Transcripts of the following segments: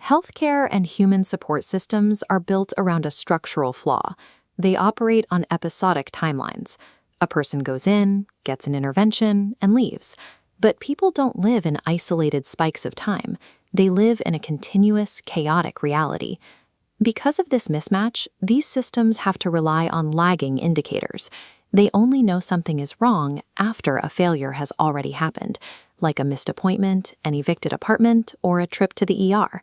Healthcare and human support systems are built around a structural flaw. They operate on episodic timelines. A person goes in, gets an intervention, and leaves. But people don't live in isolated spikes of time. They live in a continuous, chaotic reality. Because of this mismatch, these systems have to rely on lagging indicators. They only know something is wrong after a failure has already happened, like a missed appointment, an evicted apartment, or a trip to the ER.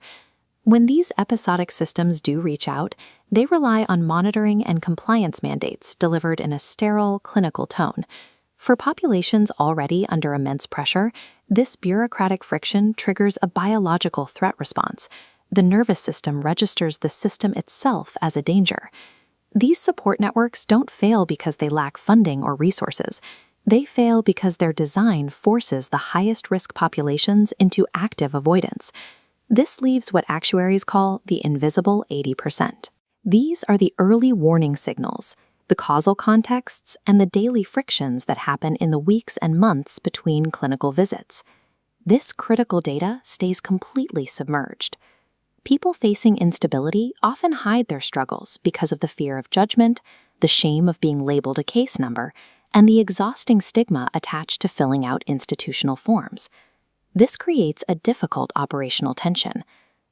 When these episodic systems do reach out, they rely on monitoring and compliance mandates delivered in a sterile, clinical tone. For populations already under immense pressure, this bureaucratic friction triggers a biological threat response. The nervous system registers the system itself as a danger. These support networks don't fail because they lack funding or resources. They fail because their design forces the highest risk populations into active avoidance. This leaves what actuaries call the invisible 80%. These are the early warning signals, the causal contexts, and the daily frictions that happen in the weeks and months between clinical visits. This critical data stays completely submerged. People facing instability often hide their struggles because of the fear of judgment, the shame of being labeled a case number, and the exhausting stigma attached to filling out institutional forms. This creates a difficult operational tension.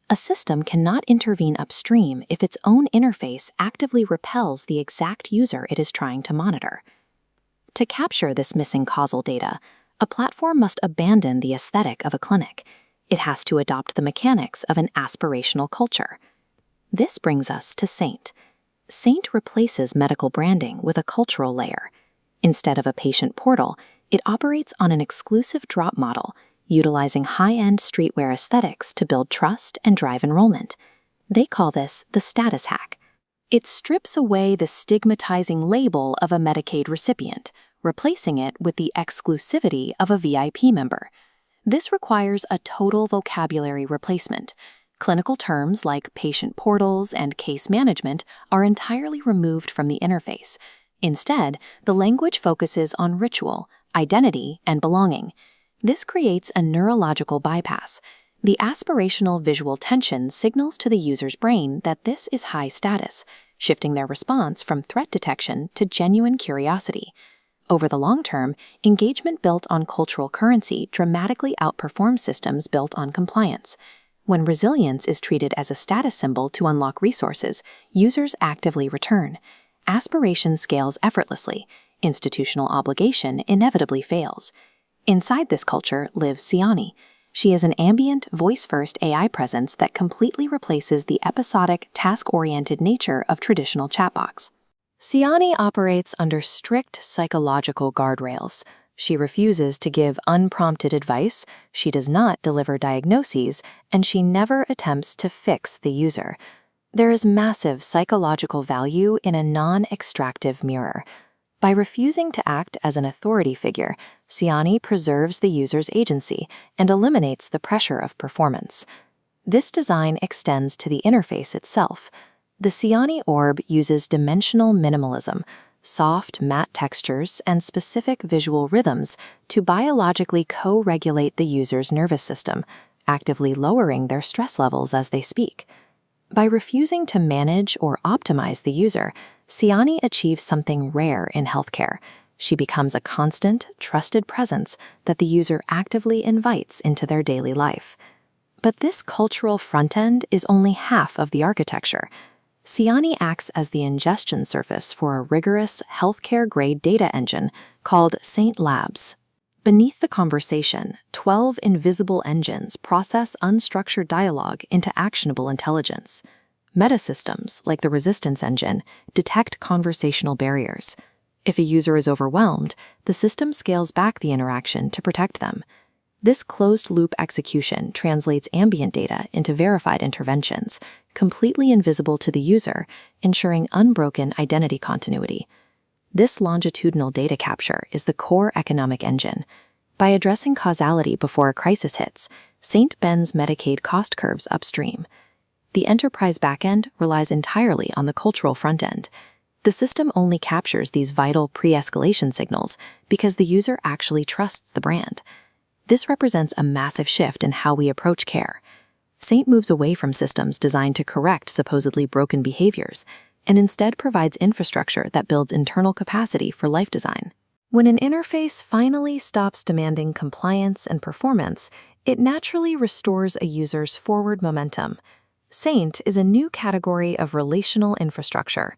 A system cannot intervene upstream if its own interface actively repels the exact user it is trying to monitor. To capture this missing causal data, a platform must abandon the aesthetic of a clinic. It has to adopt the mechanics of an aspirational culture. This brings us to Sainte. Sainte replaces medical branding with a cultural layer. Instead of a patient portal, it operates on an exclusive drop model, utilizing high-end streetwear aesthetics to build trust and drive enrollment. They call this the status hack. It strips away the stigmatizing label of a Medicaid recipient, replacing it with the exclusivity of a VIP member. This requires a total vocabulary replacement. Clinical terms like patient portals and case management are entirely removed from the interface. Instead, the language focuses on ritual, identity, and belonging. This creates a neurological bypass. The aspirational visual tension signals to the user's brain that this is high status, shifting their response from threat detection to genuine curiosity. Over the long term, engagement built on cultural currency dramatically outperforms systems built on compliance. When resilience is treated as a status symbol to unlock resources, users actively return. Aspiration scales effortlessly. Institutional obligation inevitably fails. Inside this culture lives Sainte. She is an ambient, voice-first AI presence that completely replaces the episodic, task-oriented nature of traditional chatbots. Sainte operates under strict psychological guardrails. She refuses to give unprompted advice, she does not deliver diagnoses, and she never attempts to fix the user. There is massive psychological value in a non-extractive mirror. By refusing to act as an authority figure, Sainte preserves the user's agency and eliminates the pressure of performance. This design extends to the interface itself. The Sainte orb uses dimensional minimalism, soft, matte textures, and specific visual rhythms to biologically co-regulate the user's nervous system, actively lowering their stress levels as they speak. By refusing to manage or optimize the user, Sainte achieves something rare in healthcare. She becomes a constant, trusted presence that the user actively invites into their daily life. But this cultural front end is only half of the architecture. Sainte acts as the ingestion surface for a rigorous healthcare-grade data engine called Sainte Labs. Beneath the conversation, 12 invisible engines process unstructured dialogue into actionable intelligence. Metasystems, like the resistance engine, detect conversational barriers. If a user is overwhelmed, the system scales back the interaction to protect them. This closed-loop execution translates ambient data into verified interventions, completely invisible to the user, ensuring unbroken identity continuity. This longitudinal data capture is the core economic engine. By addressing causality before a crisis hits, Sainte bends Medicaid cost curves upstream. The enterprise backend relies entirely on the cultural front end. The system only captures these vital pre-escalation signals because the user actually trusts the brand. This represents a massive shift in how we approach care. Sainte moves away from systems designed to correct supposedly broken behaviors and instead provides infrastructure that builds internal capacity for life design. When an interface finally stops demanding compliance and performance, it naturally restores a user's forward momentum. Sainte is a new category of relational infrastructure.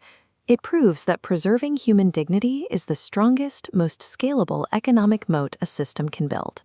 It proves that preserving human dignity is the strongest, most scalable economic moat a system can build.